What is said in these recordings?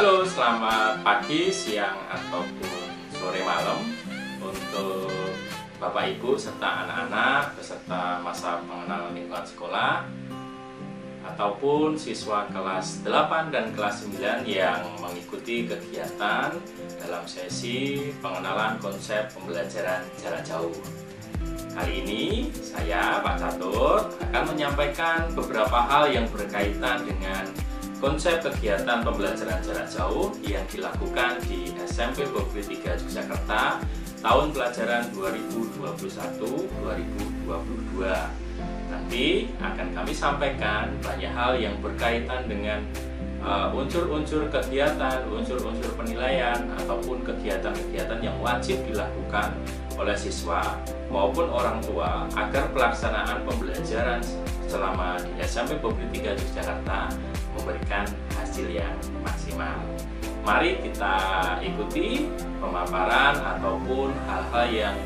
Halo, selamat pagi, siang, ataupun sore malam untuk Bapak Ibu serta anak-anak beserta masa pengenalan lingkungan sekolah ataupun siswa kelas 8 dan kelas 9 yang mengikuti kegiatan dalam sesi pengenalan konsep pembelajaran jarak jauh. Kali ini saya, Pak Catur, akan menyampaikan beberapa hal yang berkaitan dengan konsep kegiatan pembelajaran jarak jauh yang dilakukan di SMP Bogor 3 Yogyakarta tahun pelajaran 2021-2022. Nanti akan kami sampaikan banyak hal yang berkaitan dengan unsur-unsur kegiatan, unsur-unsur penilaian, ataupun kegiatan-kegiatan yang wajib dilakukan oleh siswa maupun orang tua agar pelaksanaan pembelajaran selama di SMP Bogor 3 Yogyakarta memberikan hasil yang maksimal. Mari kita ikuti pemaparan ataupun hal-hal yang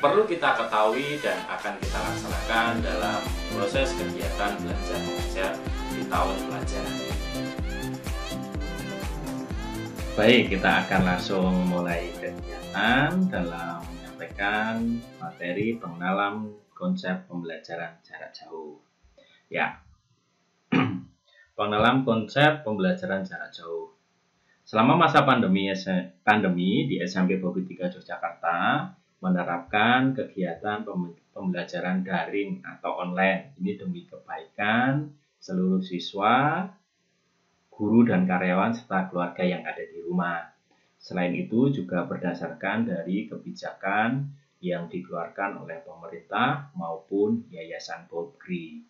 perlu kita ketahui dan akan kita laksanakan dalam proses kegiatan belajar mengajar di tahun pelajaran. Baik, kita akan langsung mulai kegiatan dalam menyampaikan materi pengenalan konsep pembelajaran jarak jauh. Ya, pengenalan konsep pembelajaran jarak jauh. Selama masa pandemi di SMP Bogor 3 Yogyakarta menerapkan kegiatan pembelajaran daring atau online. Ini demi kebaikan seluruh siswa, guru dan karyawan serta keluarga yang ada di rumah. Selain itu juga berdasarkan dari kebijakan yang dikeluarkan oleh pemerintah maupun Yayasan Bogri.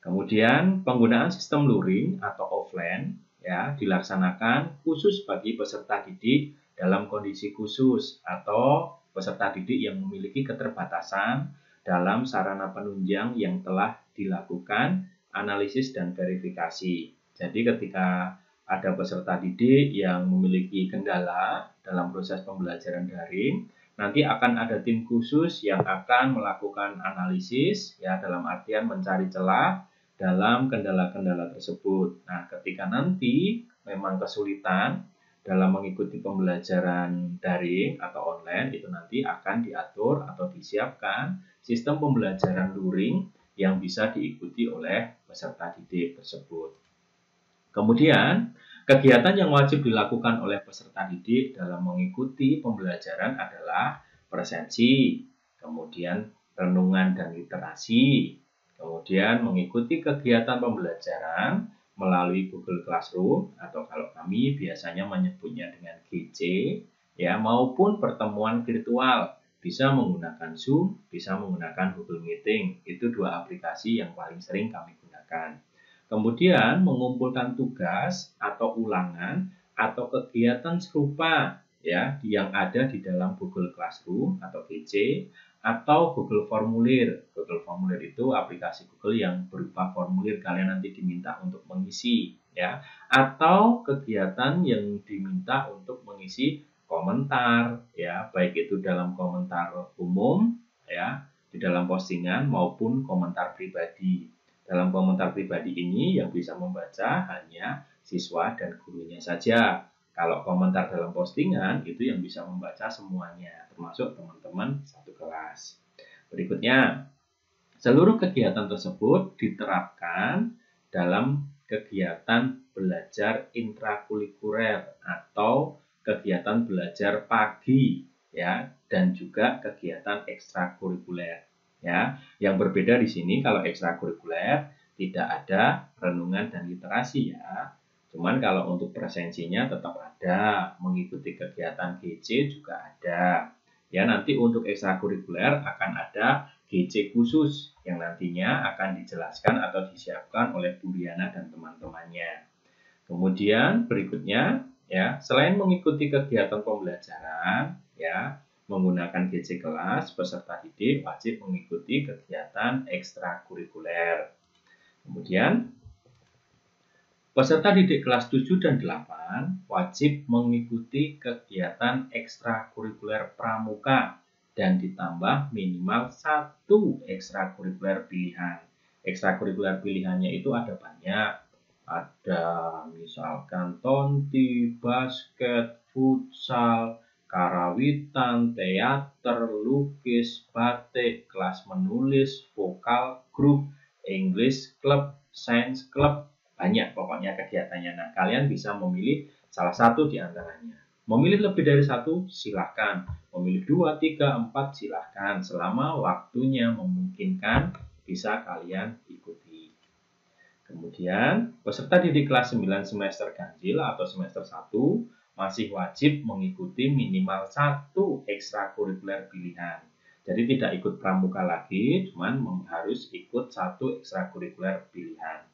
Kemudian penggunaan sistem luring atau offline ya dilaksanakan khusus bagi peserta didik dalam kondisi khusus atau peserta didik yang memiliki keterbatasan dalam sarana penunjang yang telah dilakukan analisis dan verifikasi. Jadi ketika ada peserta didik yang memiliki kendala dalam proses pembelajaran daring, nanti akan ada tim khusus yang akan melakukan analisis ya dalam artian mencari celah dalam kendala-kendala tersebut. Nah, ketika nanti memang kesulitan dalam mengikuti pembelajaran daring atau online, itu nanti akan diatur atau disiapkan sistem pembelajaran luring yang bisa diikuti oleh peserta didik tersebut. Kemudian, kegiatan yang wajib dilakukan oleh peserta didik dalam mengikuti pembelajaran adalah presensi, kemudian renungan dan literasi, kemudian mengikuti kegiatan pembelajaran melalui Google Classroom atau kalau kami biasanya menyebutnya dengan GC ya, maupun pertemuan virtual, bisa menggunakan Zoom, bisa menggunakan Google Meeting. Itu dua aplikasi yang paling sering kami gunakan. Kemudian mengumpulkan tugas atau ulangan atau kegiatan serupa ya yang ada di dalam Google Classroom atau GC atau Google Formulir. Google Formulir itu aplikasi Google yang berupa formulir kalian nanti diminta untuk mengisi ya, atau kegiatan yang diminta untuk mengisi komentar ya, baik itu dalam komentar umum ya, di dalam postingan maupun komentar pribadi. Dalam komentar pribadi ini yang bisa membaca hanya siswa dan gurunya saja. Kalau komentar dalam postingan itu yang bisa membaca semuanya, termasuk teman-teman satu kelas. Berikutnya, seluruh kegiatan tersebut diterapkan dalam kegiatan belajar intrakurikuler atau kegiatan belajar pagi ya, dan juga kegiatan ekstrakurikuler ya. Yang berbeda di sini kalau ekstrakurikuler tidak ada renungan dan literasi ya. Cuman kalau untuk presensinya tetap ada, mengikuti kegiatan GC juga ada. Ya, nanti untuk ekstrakurikuler akan ada GC khusus yang nantinya akan dijelaskan atau disiapkan oleh Bu Riana dan teman-temannya. Kemudian berikutnya ya, selain mengikuti kegiatan pembelajaran ya, menggunakan GC kelas, peserta didik wajib mengikuti kegiatan ekstrakurikuler. Kemudian peserta didik kelas 7 dan 8 wajib mengikuti kegiatan ekstrakurikuler pramuka dan ditambah minimal 1 ekstrakurikuler pilihan. Ekstrakurikuler pilihannya itu ada banyak, Ada misalkan tonti, basket, futsal, karawitan, teater, lukis, batik, kelas menulis, vokal grup, English club, science club, banyak pokoknya kegiatannya. Nah, kalian bisa memilih salah satu di antaranya. Memilih lebih dari satu, silahkan. Memilih 2, 3, 4, silahkan. Selama waktunya memungkinkan, bisa kalian ikuti. Kemudian, peserta didik kelas 9 semester ganjil atau semester 1 masih wajib mengikuti minimal 1 ekstrakurikuler pilihan. Jadi tidak ikut pramuka lagi, cuman harus ikut 1 ekstrakurikuler pilihan.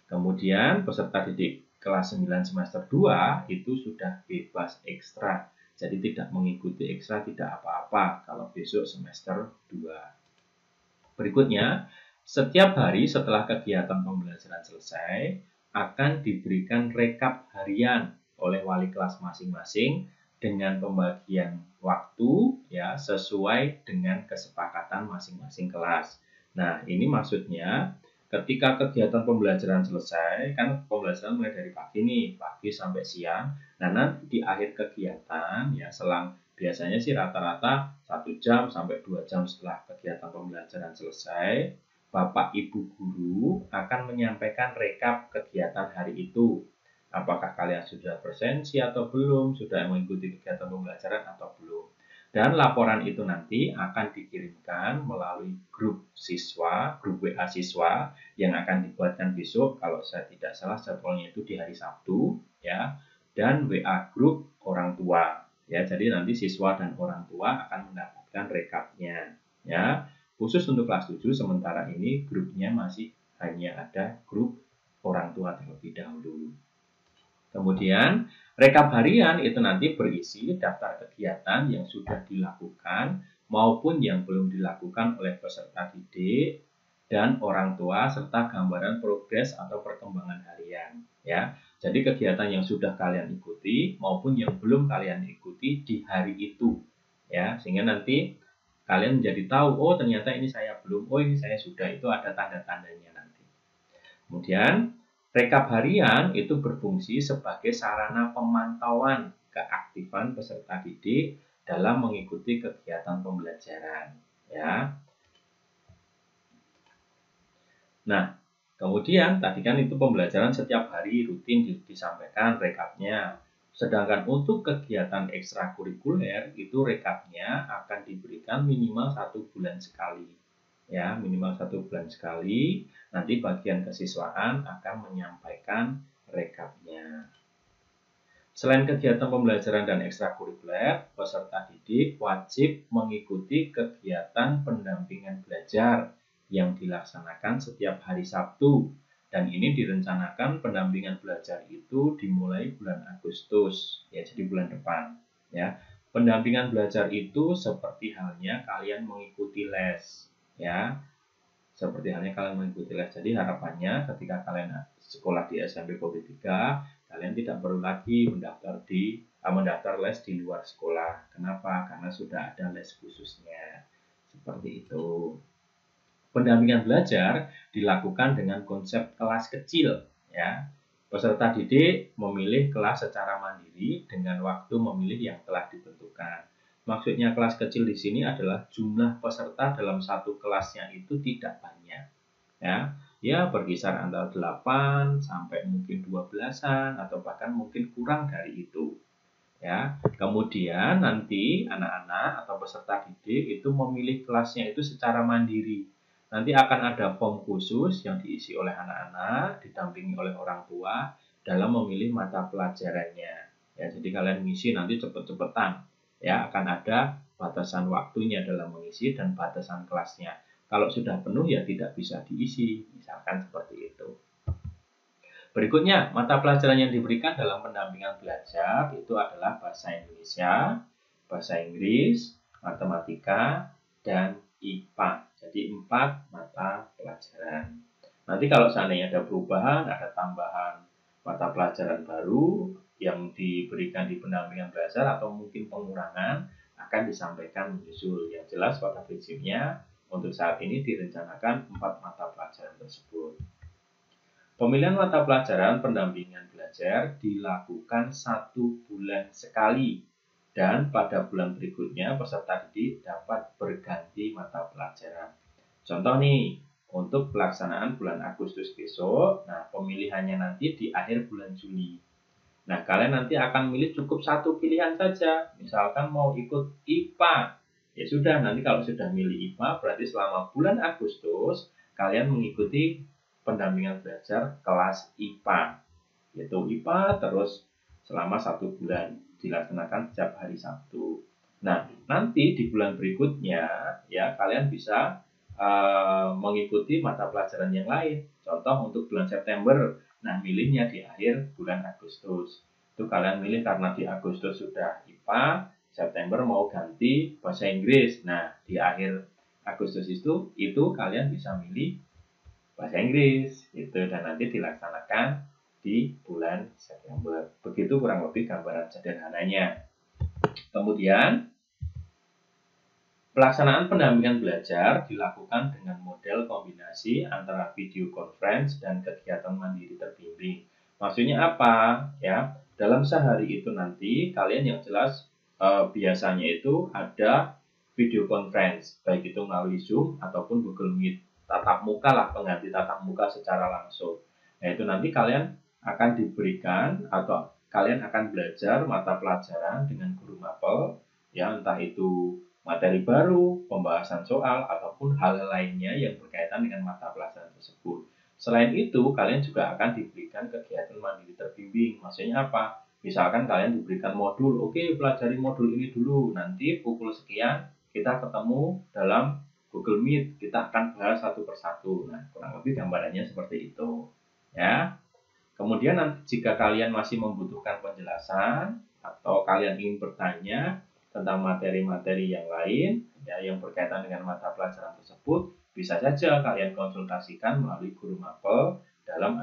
Kemudian peserta didik kelas 9 semester 2 itu sudah bebas ekstra. Jadi tidak mengikuti ekstra tidak apa-apa kalau besok semester 2. Berikutnya, setiap hari setelah kegiatan pembelajaran selesai akan diberikan rekap harian oleh wali kelas masing-masing dengan pembagian waktu ya sesuai dengan kesepakatan masing-masing kelas. Nah, ini maksudnya ketika kegiatan pembelajaran selesai, kan pembelajaran mulai dari pagi nih, pagi sampai siang. Nah, nanti di akhir kegiatan, ya selang biasanya sih rata-rata 1 jam sampai 2 jam setelah kegiatan pembelajaran selesai, Bapak Ibu Guru akan menyampaikan rekap kegiatan hari itu. Apakah kalian sudah presensi atau belum, sudah mengikuti kegiatan pembelajaran atau belum. Dan laporan itu nanti akan dikirimkan melalui grup siswa, grup WA siswa yang akan dibuatkan besok kalau saya tidak salah jadwalnya itu di hari Sabtu ya. Dan WA grup orang tua ya. Jadi nanti siswa dan orang tua akan mendapatkan rekapnya ya. Khusus untuk kelas 7 sementara ini grupnya masih hanya ada grup orang tua terlebih dahulu. Kemudian, rekap harian itu nanti berisi daftar kegiatan yang sudah dilakukan maupun yang belum dilakukan oleh peserta didik dan orang tua serta gambaran progres atau perkembangan harian ya. Jadi kegiatan yang sudah kalian ikuti maupun yang belum kalian ikuti di hari itu ya, sehingga nanti kalian menjadi tahu oh ternyata ini saya belum, oh ini saya sudah, itu ada tanda-tandanya nanti. Kemudian, rekap harian itu berfungsi sebagai sarana pemantauan keaktifan peserta didik dalam mengikuti kegiatan pembelajaran. Ya. Nah, kemudian tadi kan itu pembelajaran setiap hari rutin disampaikan rekapnya. Sedangkan untuk kegiatan ekstrakurikuler itu rekapnya akan diberikan minimal 1 bulan sekali. Ya, minimal 1 bulan sekali. Nanti bagian kesiswaan akan menyampaikan rekapnya. Selain kegiatan pembelajaran dan ekstrakurikuler, peserta didik wajib mengikuti kegiatan pendampingan belajar yang dilaksanakan setiap hari Sabtu. Dan ini direncanakan pendampingan belajar itu dimulai bulan Agustus, ya jadi bulan depan. Ya, pendampingan belajar itu seperti halnya kalian mengikuti les, ya. Seperti halnya kalian mengikuti les. Jadi harapannya ketika kalian sekolah di SMP Pogri 3, kalian tidak perlu lagi mendaftar les di luar sekolah. Kenapa? Karena sudah ada les khususnya. Seperti itu. Pendampingan belajar dilakukan dengan konsep kelas kecil, ya. Peserta didik memilih kelas secara mandiri dengan waktu memilih yang telah ditentukan. Maksudnya kelas kecil di sini adalah jumlah peserta dalam satu kelasnya itu tidak banyak, ya. Ya berkisar antara 8 sampai mungkin 12-an atau bahkan mungkin kurang dari itu. Ya, kemudian nanti anak-anak atau peserta didik itu memilih kelasnya itu secara mandiri. Nanti akan ada form khusus yang diisi oleh anak-anak, didampingi oleh orang tua dalam memilih mata pelajarannya. Ya, jadi kalian mengisi nanti cepet-cepetan. Ya, akan ada batasan waktunya dalam mengisi dan batasan kelasnya. Kalau sudah penuh ya tidak bisa diisi, misalkan seperti itu. Berikutnya, mata pelajaran yang diberikan dalam pendampingan belajar itu adalah bahasa Indonesia, bahasa Inggris, matematika, dan IPA. Jadi 4 mata pelajaran. Nanti kalau seandainya ada perubahan, ada tambahan mata pelajaran baru yang diberikan di pendampingan belajar atau mungkin pengurangan akan disampaikan menyusul. Yang jelas pada prinsipnya untuk saat ini direncanakan 4 mata pelajaran tersebut. Pemilihan mata pelajaran pendampingan belajar dilakukan 1 bulan sekali dan pada bulan berikutnya peserta didik dapat berganti mata pelajaran. Contoh nih, untuk pelaksanaan bulan Agustus besok, nah pemilihannya nanti di akhir bulan Juli. Nah, kalian nanti akan milih cukup 1 pilihan saja. Misalkan mau ikut IPA. Ya sudah, nanti kalau sudah milih IPA, berarti selama bulan Agustus, kalian mengikuti pendampingan belajar kelas IPA. Yaitu IPA terus selama 1 bulan. Dilaksanakan setiap hari Sabtu. Nah, nanti di bulan berikutnya, ya kalian bisa mengikuti mata pelajaran yang lain. Contoh untuk bulan September, nah milihnya di akhir bulan Agustus. Itu kalian milih karena di Agustus sudah IPA, September mau ganti bahasa Inggris. Nah, di akhir Agustus itu kalian bisa milih bahasa Inggris gitu dan nanti dilaksanakan di bulan September. Begitu kurang lebih gambaran sederhananya. Kemudian pelaksanaan pendampingan belajar dilakukan dengan model kombinasi antara video conference dan kegiatan mandiri terbimbing. Maksudnya apa? Ya, dalam sehari itu nanti kalian yang jelas biasanya itu ada video conference, baik itu melalui Zoom ataupun Google Meet, tatap muka lah, pengganti tatap muka secara langsung. Nah, itu nanti kalian akan diberikan atau kalian akan belajar mata pelajaran dengan guru mapel, ya entah itu materi baru, pembahasan soal, ataupun hal lainnya yang berkaitan dengan mata pelajaran tersebut. Selain itu, kalian juga akan diberikan kegiatan mandiri terbimbing. Maksudnya apa? Misalkan kalian diberikan modul, oke, pelajari modul ini dulu, nanti pukul sekian kita ketemu dalam Google Meet, kita akan bahas satu persatu. Nah, kurang lebih gambarannya seperti itu. Ya. Kemudian nanti jika kalian masih membutuhkan penjelasan atau kalian ingin bertanya tentang materi-materi yang lain ya yang berkaitan dengan mata pelajaran tersebut, bisa saja kalian konsultasikan melalui guru mapel dalam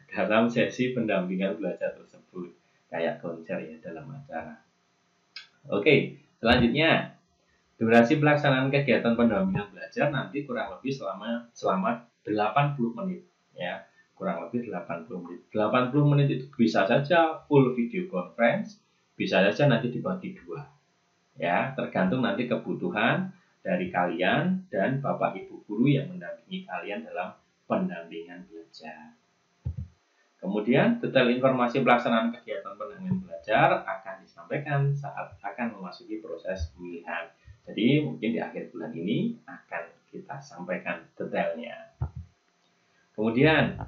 dalam sesi pendampingan belajar tersebut, kayak konser ya dalam acara. Oke, selanjutnya durasi pelaksanaan kegiatan pendampingan belajar nanti kurang lebih selama 80 menit ya. Kurang lebih 80 menit. 80 menit itu bisa saja full video conference, bisa saja nanti dibagi 2. Ya, tergantung nanti kebutuhan dari kalian dan Bapak Ibu guru yang mendampingi kalian dalam pendampingan belajar. Kemudian, detail informasi pelaksanaan kegiatan pendampingan belajar akan disampaikan saat akan memasuki proses pemilihan. Jadi, mungkin di akhir bulan ini akan kita sampaikan detailnya. Kemudian,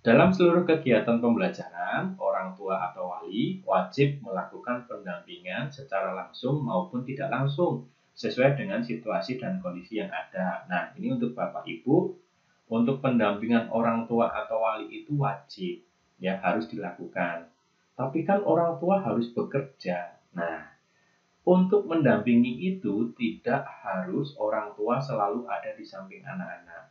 dalam seluruh kegiatan pembelajaran, orang tua atau wali wajib melakukan pendampingan secara langsung maupun tidak langsung, sesuai dengan situasi dan kondisi yang ada. Nah, ini untuk Bapak Ibu, untuk pendampingan orang tua atau wali itu wajib, ya harus dilakukan. Tapi kan orang tua harus bekerja. Nah, untuk mendampingi itu tidak harus orang tua selalu ada di samping anak-anak.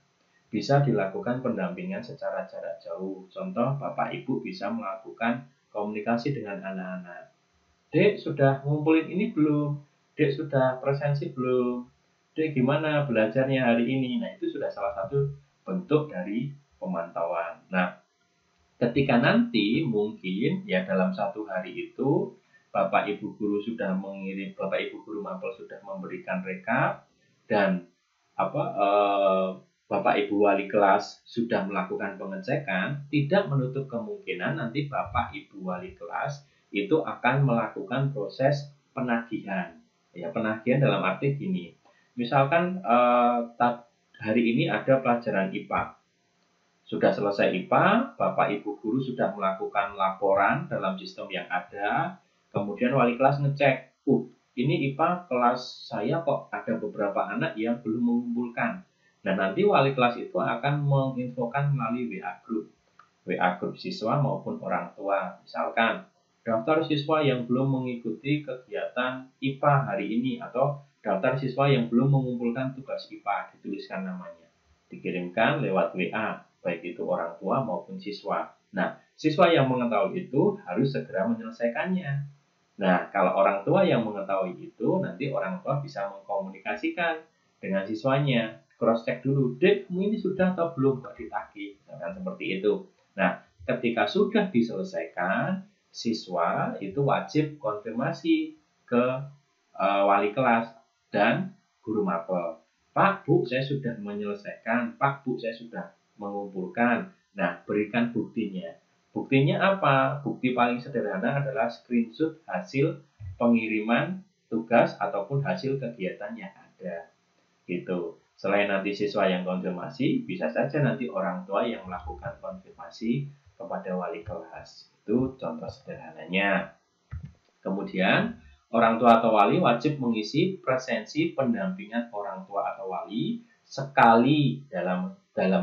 Bisa dilakukan pendampingan secara jarak jauh. Contoh, Bapak Ibu bisa melakukan komunikasi dengan anak-anak. Dek, sudah ngumpulin ini belum? Dek, sudah presensi belum? Dek, gimana belajarnya hari ini? Nah, itu sudah salah satu bentuk dari pemantauan. Nah, ketika nanti mungkin ya dalam 1 hari itu Bapak Ibu guru sudah mengirim, Bapak Ibu guru mapel sudah memberikan rekap dan Bapak Ibu wali kelas sudah melakukan pengecekan, tidak menutup kemungkinan nanti Bapak Ibu wali kelas itu akan melakukan proses penagihan. Ya, penagihan dalam arti gini. Misalkan hari ini ada pelajaran IPA. Sudah selesai IPA, Bapak Ibu guru sudah melakukan laporan dalam sistem yang ada. Kemudian wali kelas ngecek, ini IPA kelas saya kok ada beberapa anak yang belum mengumpulkan. Dan nanti wali kelas itu akan menginfokan melalui WA grup siswa maupun orang tua. Misalkan, daftar siswa yang belum mengikuti kegiatan IPA hari ini atau daftar siswa yang belum mengumpulkan tugas IPA, dituliskan namanya. Dikirimkan lewat WA, baik itu orang tua maupun siswa. Nah, siswa yang mengetahui itu harus segera menyelesaikannya. Nah, kalau orang tua yang mengetahui itu, nanti orang tua bisa mengkomunikasikan dengan siswanya. cross check dulu, Dek, kamu ini sudah atau belum kok ditagih, misalkan seperti itu. Nah, ketika sudah diselesaikan, siswa itu wajib konfirmasi ke wali kelas dan guru mapel. Pak, Bu, saya sudah menyelesaikan. Pak, Bu, saya sudah mengumpulkan. Nah, berikan buktinya. Buktinya apa? Bukti paling sederhana adalah screenshot hasil pengiriman tugas ataupun hasil kegiatan yang ada. Gitu. Selain nanti siswa yang konfirmasi, bisa saja nanti orang tua yang melakukan konfirmasi kepada wali kelas. Itu contoh sederhananya. Kemudian, orang tua atau wali wajib mengisi presensi pendampingan orang tua atau wali sekali dalam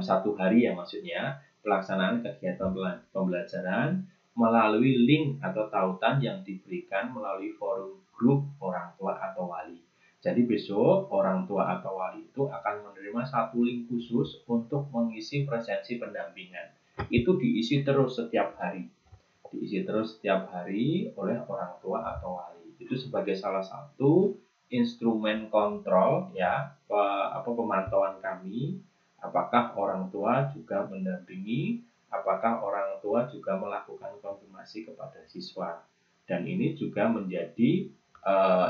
satu hari ya, maksudnya pelaksanaan kegiatan pembelajaran melalui link atau tautan yang diberikan melalui forum grup orang tua atau wali. Jadi besok orang tua atau wali itu akan menerima satu link khusus untuk mengisi presensi pendampingan. Itu diisi terus setiap hari. Oleh orang tua atau wali. Itu sebagai salah satu instrumen kontrol ya, pemantauan kami, apakah orang tua juga mendampingi, apakah orang tua juga melakukan konfirmasi kepada siswa. Dan ini juga menjadi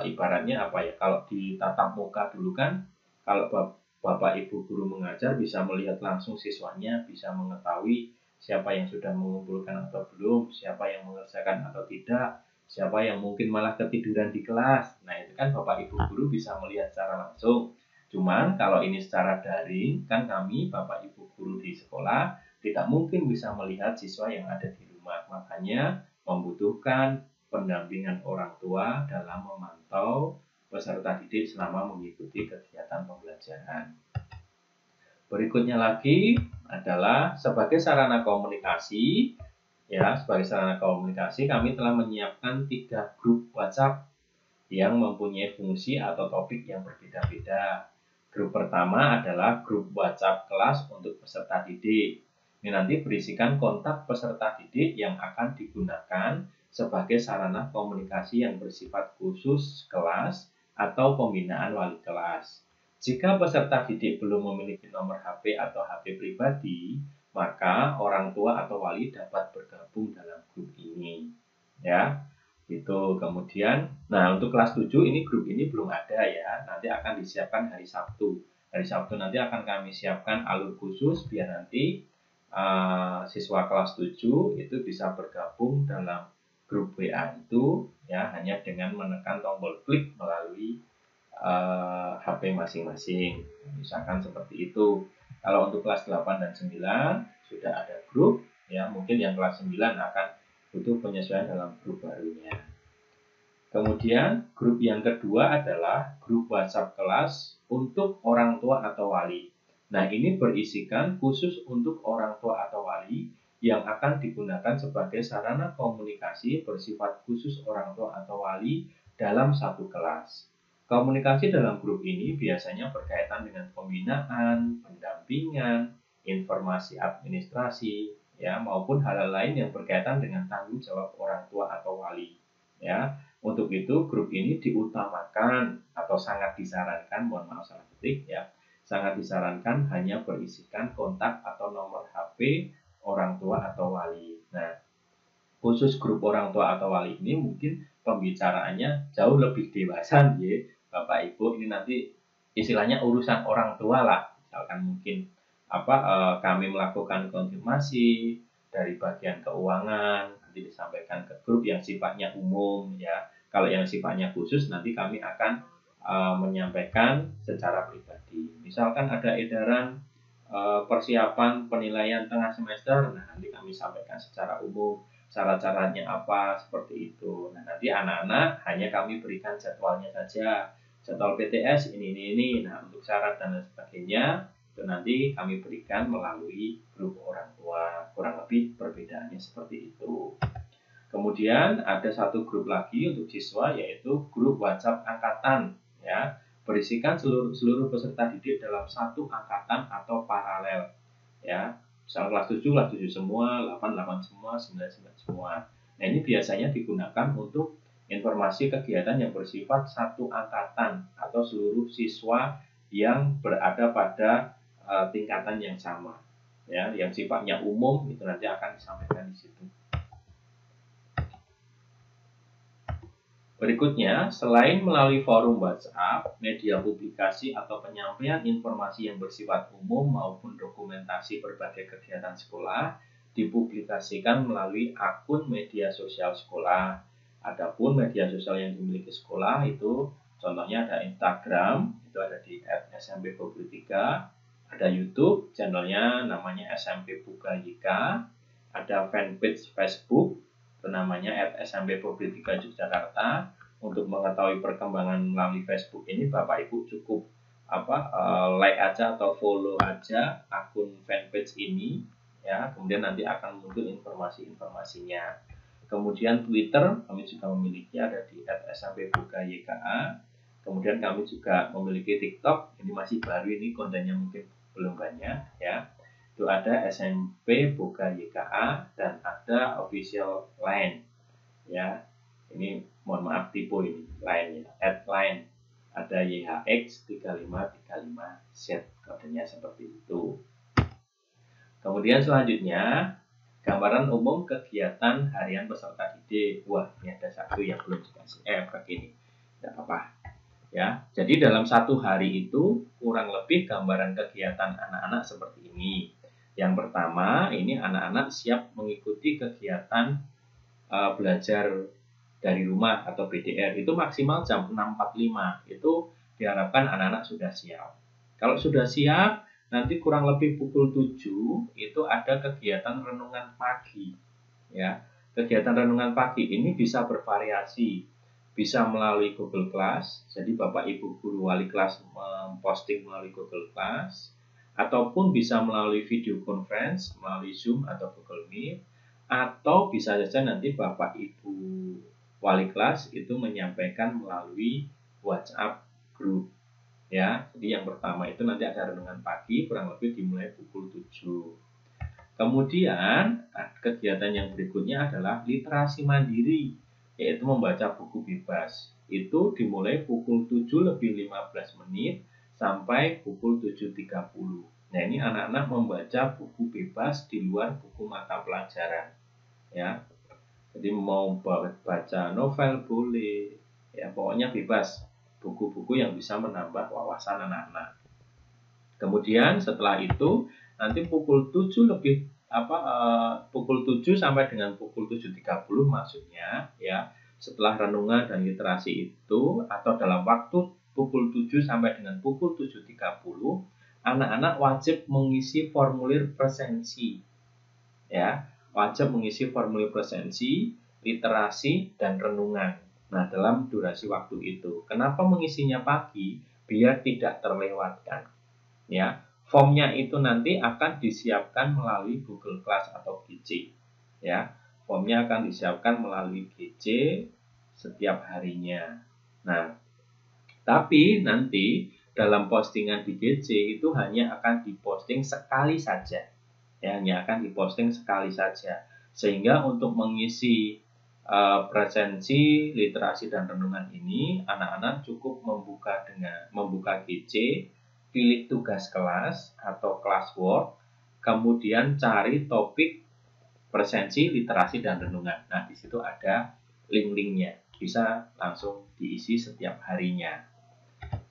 ibaratnya apa ya, kalau di tatap muka dulu kan, kalau Bapak Ibu guru mengajar bisa melihat langsung siswanya, bisa mengetahui siapa yang sudah mengumpulkan atau belum, siapa yang mengerjakan atau tidak, siapa yang mungkin malah ketiduran di kelas. Nah, itu kan Bapak Ibu guru bisa melihat secara langsung. Cuman kalau ini secara daring, kan kami Bapak Ibu guru di sekolah tidak mungkin bisa melihat siswa yang ada di rumah. Makanya membutuhkan pendampingan orang tua dalam memantau peserta didik selama mengikuti kegiatan pembelajaran. Berikutnya lagi adalah sebagai sarana komunikasi, ya, sebagai sarana komunikasi kami telah menyiapkan 3 grup WhatsApp yang mempunyai fungsi atau topik yang berbeda-beda. Grup pertama adalah grup WhatsApp kelas untuk peserta didik. Ini nanti berisikan kontak peserta didik yang akan digunakan sebagai sarana komunikasi yang bersifat khusus kelas atau pembinaan wali kelas. Jika peserta didik belum memiliki nomor HP atau HP pribadi, maka orang tua atau wali dapat bergabung dalam grup ini. Ya, itu. Kemudian, nah untuk kelas 7 ini grup ini belum ada ya, nanti akan disiapkan hari Sabtu. Hari Sabtu nanti akan kami siapkan alur khusus biar nanti siswa kelas 7 itu bisa bergabung dalam grup WA itu ya, hanya dengan menekan tombol klik melalui HP masing-masing. Misalkan seperti itu. Kalau untuk kelas 8 dan 9 sudah ada grup, ya mungkin yang kelas 9 akan butuh penyesuaian dalam grup barunya. Kemudian grup yang kedua adalah grup WhatsApp kelas untuk orang tua atau wali. Nah, ini berisikan khusus untuk orang tua atau wali yang akan digunakan sebagai sarana komunikasi bersifat khusus orang tua atau wali dalam satu kelas. Komunikasi dalam grup ini biasanya berkaitan dengan pembinaan, pendampingan, informasi administrasi, ya, maupun hal-hal lain yang berkaitan dengan tanggung jawab orang tua atau wali. Ya, untuk itu grup ini diutamakan atau sangat disarankan, mohon maaf salah ketik ya, sangat disarankan hanya berisikan kontak atau nomor HP orang tua atau wali. Nah, khusus grup orang tua atau wali ini mungkin pembicaraannya jauh lebih dewasa ya. Bapak Ibu, ini nanti istilahnya urusan orang tua lah. Misalkan mungkin kami melakukan konfirmasi dari bagian keuangan, nanti disampaikan ke grup yang sifatnya umum ya. Kalau yang sifatnya khusus nanti kami akan menyampaikan secara pribadi. Misalkan ada edaran persiapan penilaian tengah semester, nah nanti kami sampaikan secara umum cara-caranya apa, seperti itu. Nah, nanti anak-anak hanya kami berikan jadwalnya saja. Jadwal PTS ini. Nah, untuk syarat dan lain sebagainya itu nanti kami berikan melalui grup orang tua. Kurang lebih perbedaannya seperti itu. Kemudian ada satu grup lagi untuk siswa, yaitu grup WhatsApp angkatan ya, berisikan seluruh peserta didik dalam satu angkatan atau paralel ya. Misal kelas 7 semua, 8 semua, 9 semua. Nah, ini biasanya digunakan untuk informasi kegiatan yang bersifat satu angkatan atau seluruh siswa yang berada pada tingkatan yang sama, ya, yang sifatnya umum itu nanti akan disampaikan di situ. Berikutnya, selain melalui forum WhatsApp, media publikasi atau penyampaian informasi yang bersifat umum maupun dokumentasi berbagai kegiatan sekolah dipublikasikan melalui akun media sosial sekolah. Adapun media sosial yang dimiliki sekolah itu contohnya ada Instagram, itu ada di @smp23, ada YouTube, channelnya namanya SMP Buka YK, ada fanpage Facebook, itu namanya @smp23 Yogyakarta. Untuk mengetahui perkembangan melalui Facebook ini, Bapak Ibu cukup like aja atau follow aja akun fanpage ini, ya. Kemudian nanti akan muncul informasi-informasinya. Kemudian Twitter kami juga memiliki, ada di @smp_buka_yka. Kemudian kami juga memiliki TikTok, ini masih baru, ini kontennya mungkin belum banyak, ya. Itu ada SMP Buka YKA dan ada official line, ya. Ini mohon maaf tipe ini line-nya, @line, ada YHX3535Z, kodenya seperti itu. Kemudian selanjutnya gambaran umum kegiatan harian peserta didik. Wah, ini ada satu yang belum dikasih begini, tidak apa-apa, ya. Jadi dalam satu hari itu kurang lebih gambaran kegiatan anak-anak seperti ini. Yang pertama, ini anak-anak siap mengikuti kegiatan belajar dari rumah atau BDR, itu maksimal jam 6.45, itu diharapkan anak-anak sudah siap. Kalau sudah siap, nanti kurang lebih pukul 7 itu ada kegiatan renungan pagi, ya. Kegiatan renungan pagi ini bisa bervariasi, bisa melalui Google Class, jadi Bapak Ibu guru wali kelas memposting melalui Google Class, ataupun bisa melalui video conference, melalui Zoom atau Google Meet, atau bisa saja nanti Bapak Ibu wali kelas itu menyampaikan melalui WhatsApp group, ya. Jadi yang pertama itu nanti ada renungan pagi, kurang lebih dimulai pukul 7. Kemudian kegiatan yang berikutnya adalah literasi mandiri, yaitu membaca buku bebas. Itu dimulai pukul 7:15 sampai pukul 7:30. Nah, ini anak-anak membaca buku bebas di luar buku mata pelajaran, ya. Jadi mau baca novel boleh, ya, pokoknya bebas, buku-buku yang bisa menambah wawasan anak-anak. Kemudian setelah itu nanti pukul 7 sampai dengan pukul 7.30 maksudnya, ya, setelah renungan dan literasi itu, atau dalam waktu pukul 7 sampai dengan pukul 7.30, anak-anak wajib mengisi formulir presensi, ya. Wajib mengisi formulir presensi, literasi, dan renungan. Nah, dalam durasi waktu itu. Kenapa mengisinya pagi? Biar tidak terlewatkan, ya. Formnya itu nanti akan disiapkan melalui Google Class atau GC, ya. Formnya akan disiapkan melalui GC setiap harinya. Nah, tapi nanti dalam postingan di GC itu hanya akan diposting sekali saja, ya, hanya akan diposting sekali saja. Sehingga untuk mengisi presensi, literasi, dan renungan ini, anak-anak cukup membuka GC, pilih tugas kelas atau classwork, kemudian cari topik presensi, literasi, dan renungan. Nah, di situ ada link-linknya, bisa langsung diisi setiap harinya.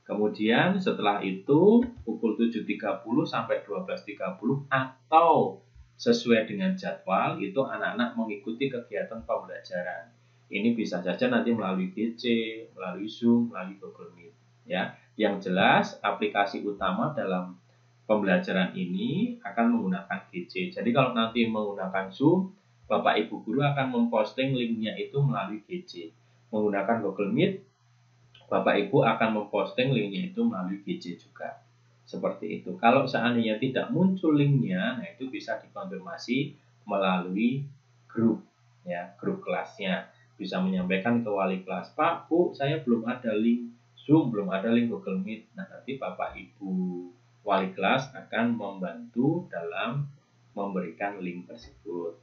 Kemudian setelah itu pukul 7.30 sampai 12.30 atau sesuai dengan jadwal itu anak-anak mengikuti kegiatan pembelajaran. Ini bisa saja nanti melalui GC, melalui Zoom, melalui Google Meet, ya. Yang jelas aplikasi utama dalam pembelajaran ini akan menggunakan GC. Jadi kalau nanti menggunakan Zoom, Bapak Ibu guru akan memposting linknya itu melalui GC. Menggunakan Google Meet, Bapak Ibu akan memposting linknya itu melalui GC juga. Seperti itu. Kalau seandainya tidak muncul linknya, nah itu bisa dikonfirmasi melalui grup, ya, grup kelasnya. Bisa menyampaikan ke wali kelas, Pak, Bu, saya belum ada link Zoom, belum ada link Google Meet. Nah, nanti Bapak Ibu wali kelas akan membantu dalam memberikan link tersebut.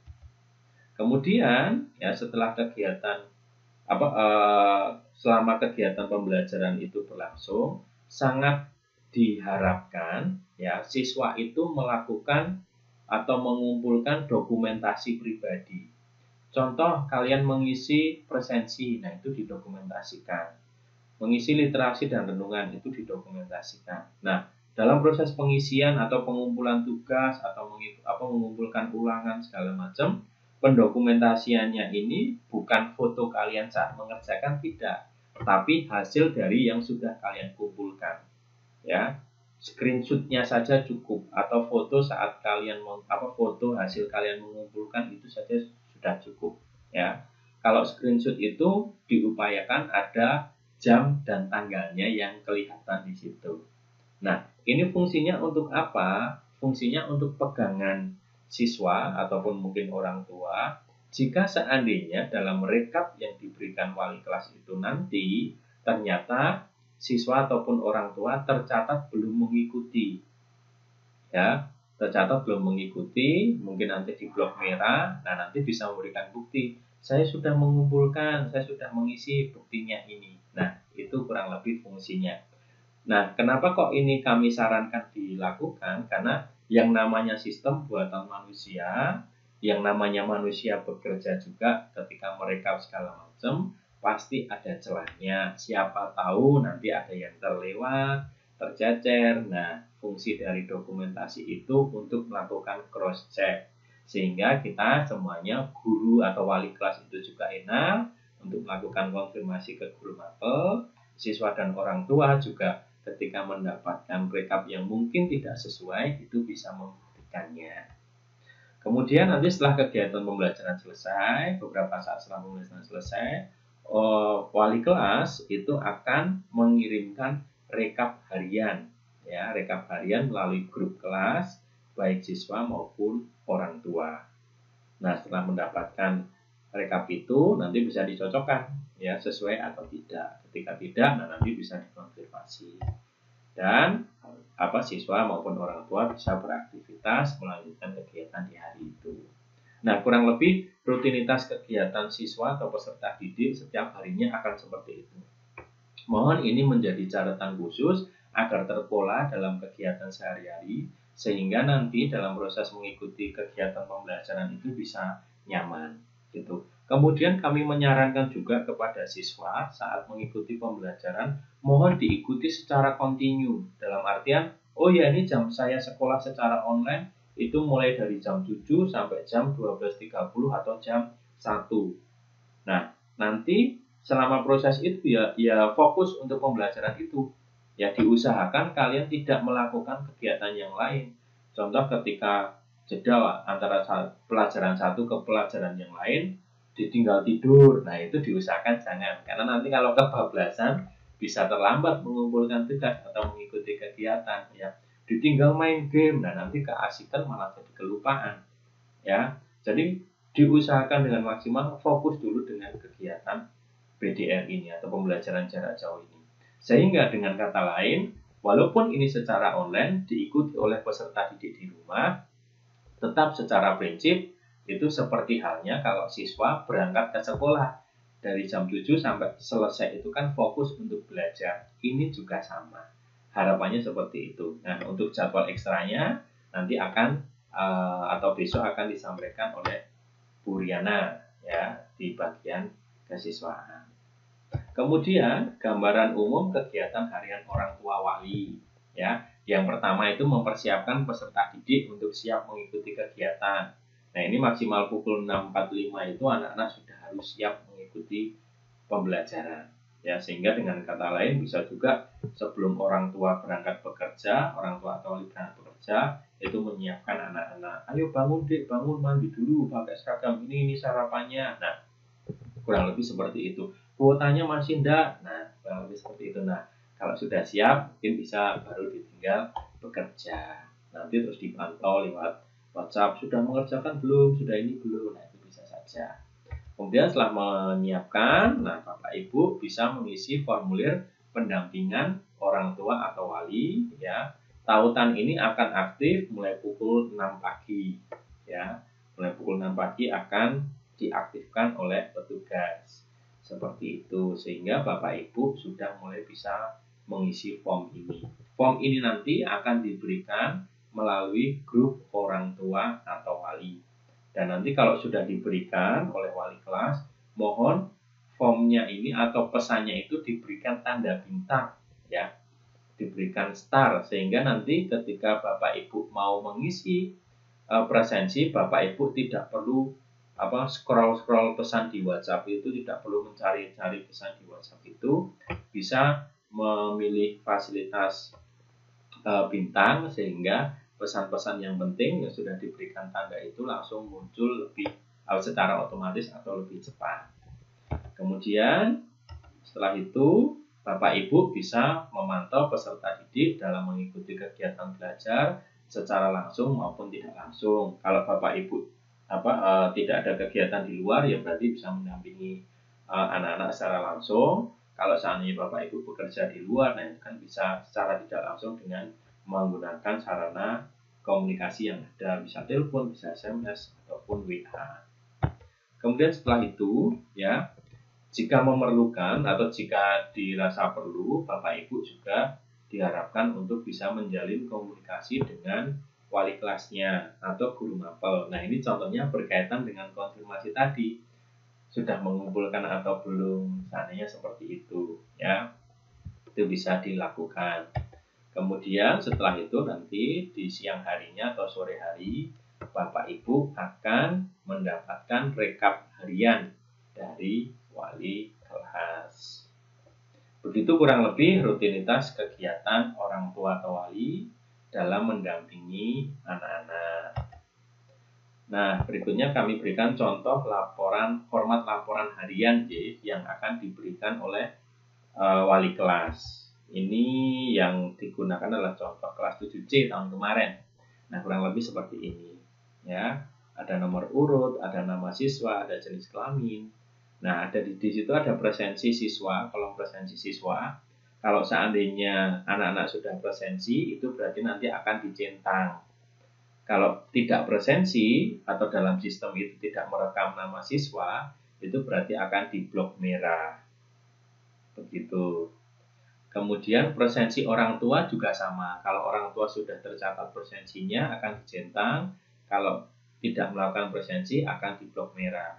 Kemudian, ya, setelah kegiatan selama kegiatan pembelajaran itu berlangsung, sangat diharapkan ya siswa itu melakukan atau mengumpulkan dokumentasi pribadi. Contoh, kalian mengisi presensi, nah itu didokumentasikan. Mengisi literasi dan renungan itu didokumentasikan. Nah, dalam proses pengisian atau pengumpulan tugas atau mengumpulkan ulangan segala macam, pendokumentasiannya ini bukan foto kalian saat mengerjakan, tidak, tapi hasil dari yang sudah kalian kumpulkan. Ya, screenshotnya saja cukup atau foto saat kalian foto hasil kalian mengumpulkan itu saja sudah cukup. Ya, kalau screenshot itu diupayakan ada jam dan tanggalnya yang kelihatan di situ. Nah, ini fungsinya untuk apa? Fungsinya untuk pegangan siswa ataupun mungkin orang tua. Jika seandainya dalam rekap yang diberikan wali kelas itu nanti ternyata siswa ataupun orang tua tercatat belum mengikuti, ya, tercatat belum mengikuti, mungkin nanti di blok merah, nah nanti bisa memberikan bukti, saya sudah mengumpulkan, saya sudah mengisi buktinya ini. Nah, itu kurang lebih fungsinya. Nah, kenapa kok ini kami sarankan dilakukan? Karena yang namanya sistem buatan manusia, yang namanya manusia bekerja juga ketika mereka segala macam, pasti ada celahnya. Siapa tahu nanti ada yang terlewat, tercecer. Nah, fungsi dari dokumentasi itu untuk melakukan cross check. Sehingga kita semuanya guru atau wali kelas itu juga enak untuk melakukan konfirmasi ke guru mapel, siswa dan orang tua juga ketika mendapatkan rekap yang mungkin tidak sesuai itu bisa membuktikannya. Kemudian nanti setelah kegiatan pembelajaran selesai, beberapa saat setelah pembelajaran selesai, wali kelas itu akan mengirimkan rekap harian, ya, rekap harian melalui grup kelas baik siswa maupun orang tua. Nah, setelah mendapatkan rekap itu nanti bisa dicocokkan ya sesuai atau tidak. Ketika tidak, nah nanti bisa dikonfirmasi. Dan siswa maupun orang tua bisa beraktivitas melanjutkan kegiatan di hari itu. Nah, kurang lebih rutinitas kegiatan siswa atau peserta didik setiap harinya akan seperti itu. Mohon ini menjadi catatan khusus agar terpola dalam kegiatan sehari-hari sehingga nanti dalam proses mengikuti kegiatan pembelajaran itu bisa nyaman gitu. Kemudian kami menyarankan juga kepada siswa saat mengikuti pembelajaran mohon diikuti secara kontinu, dalam artian oh ya ini jam saya sekolah secara online itu mulai dari jam 7 sampai jam 12.30 atau jam 1. Nah, nanti selama proses itu ya fokus untuk pembelajaran itu. Ya diusahakan kalian tidak melakukan kegiatan yang lain. Contoh ketika jeda antara pelajaran satu ke pelajaran yang lain ditinggal tidur. Nah, itu diusahakan jangan. Karena nanti kalau kebablasan bisa terlambat mengumpulkan tugas atau mengikuti kegiatan ya. Ditinggal main game, nah nanti keasikan malah jadi kelupaan. Ya. Jadi diusahakan dengan maksimal fokus dulu dengan kegiatan PDR ini atau pembelajaran jarak jauh ini. Sehingga dengan kata lain, walaupun ini secara online diikuti oleh peserta didik di rumah, tetap secara prinsip itu seperti halnya kalau siswa berangkat ke sekolah dari jam 7 sampai selesai itu kan fokus untuk belajar. Ini juga sama. Harapannya seperti itu. Nah, untuk jadwal ekstranya nanti akan atau besok akan disampaikan oleh Bu Riana ya di bagian kesiswaan. Kemudian gambaran umum kegiatan harian orang tua wali ya. Yang pertama itu mempersiapkan peserta didik untuk siap mengikuti kegiatan. Nah, ini maksimal pukul 6.45 itu anak-anak sudah harus siap mengikuti pembelajaran. Ya, sehingga dengan kata lain bisa juga sebelum orang tua berangkat bekerja, orang tua atau wali berangkat bekerja itu menyiapkan anak-anak. Ayo bangun Dek, bangun mandi dulu, pakai seragam ini sarapannya. Nah, kurang lebih seperti itu. Kuotanya masih enggak. Nah, kurang lebih seperti itu. Nah, kalau sudah siap, mungkin bisa baru ditinggal bekerja. Nanti terus dipantau lewat WhatsApp. Sudah mengerjakan belum? Sudah ini belum? Nah, itu bisa saja. Kemudian setelah menyiapkan, nah Bapak Ibu bisa mengisi formulir pendampingan orang tua atau wali. Ya, tautan ini akan aktif mulai pukul 6 pagi. Ya, mulai pukul 6 pagi akan diaktifkan oleh petugas. Seperti itu, sehingga Bapak Ibu sudah mulai bisa mengisi form ini. Form ini nanti akan diberikan melalui grup orang tua atau wali. Dan nanti kalau sudah diberikan oleh wali kelas, mohon formnya ini atau pesannya itu diberikan tanda bintang, ya, diberikan star, sehingga nanti ketika Bapak Ibu mau mengisi presensi, Bapak Ibu tidak perlu scroll pesan di WhatsApp itu, tidak perlu mencari-cari pesan di WhatsApp itu, bisa memilih fasilitas bintang, sehingga pesan-pesan yang penting yang sudah diberikan tanda itu langsung muncul lebih secara otomatis atau lebih cepat. Kemudian setelah itu Bapak Ibu bisa memantau peserta didik dalam mengikuti kegiatan belajar secara langsung maupun tidak langsung. Kalau Bapak Ibu tidak ada kegiatan di luar, ya berarti bisa mendampingi anak-anak secara langsung. Kalau seandainya Bapak Ibu bekerja di luar, nah itu kan bisa secara tidak langsung dengan menggunakan sarana komunikasi yang ada, bisa telepon, bisa SMS, ataupun WA. Kemudian setelah itu, ya, jika memerlukan atau jika dirasa perlu, Bapak Ibu juga diharapkan untuk bisa menjalin komunikasi dengan wali kelasnya atau guru mapel. Nah, ini contohnya berkaitan dengan konfirmasi tadi. Sudah mengumpulkan atau belum, seandainya seperti itu, ya. Itu bisa dilakukan. Kemudian setelah itu nanti di siang harinya atau sore hari, Bapak Ibu akan mendapatkan rekap harian dari wali kelas. Begitu kurang lebih rutinitas kegiatan orang tua atau wali dalam mendampingi anak-anak. Nah, berikutnya kami berikan contoh format laporan harian yang akan diberikan oleh wali kelas. Ini yang digunakan adalah contoh kelas 7C tahun kemarin. Nah, kurang lebih seperti ini. Ya, ada nomor urut, ada nama siswa, ada jenis kelamin. Nah, di situ ada presensi siswa, kolom presensi siswa. Kalau seandainya anak-anak sudah presensi, itu berarti nanti akan dicentang. Kalau tidak presensi atau dalam sistem itu tidak merekam nama siswa, itu berarti akan diblok merah. Begitu. Kemudian presensi orang tua juga sama. Kalau orang tua sudah tercatat presensinya akan dicentang. Kalau tidak melakukan presensi akan diblok merah.